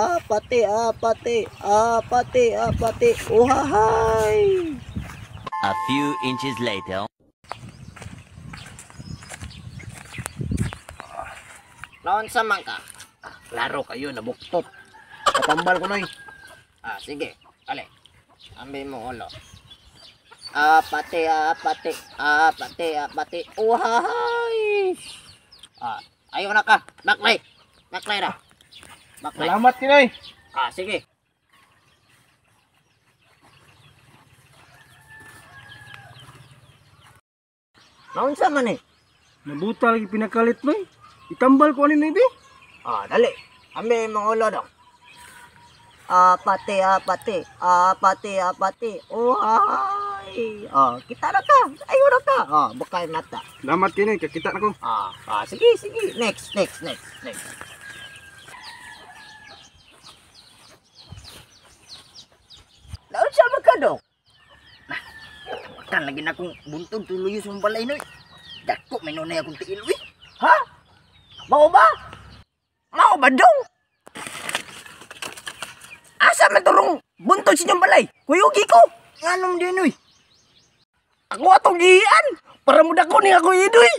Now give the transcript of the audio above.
Apate. Uhahay. A few inches later. Naon sa man ka? Klaro kayo, nabuktot. Katambal ko na sige. Ale. Ambil mo ulo. Apate. Uhahay. Ayaw na ka. Baklay na. Baklay. Salamat kinoy. Sige. Naon sa man Nabuta lagi pinakalit mo. Itambal ko ano ibi. Dali. Ambil mo ulo dong. Apate. Uhahay. Kita na ka. Ayaw na ka. Bukay mata. Salamat kinoy, kakita na ko. Sige. Next. Naon siya magkadong? Kan lagi na akong buntod tuloy sa balay noy. Dako may nunay akong tiil wi. Ha? Mao ba dong? Asa man turong buntod sa inyong balay? Kuyugi ko. Nganong din oy? Ako atong gian para mo dako ni ako idoy.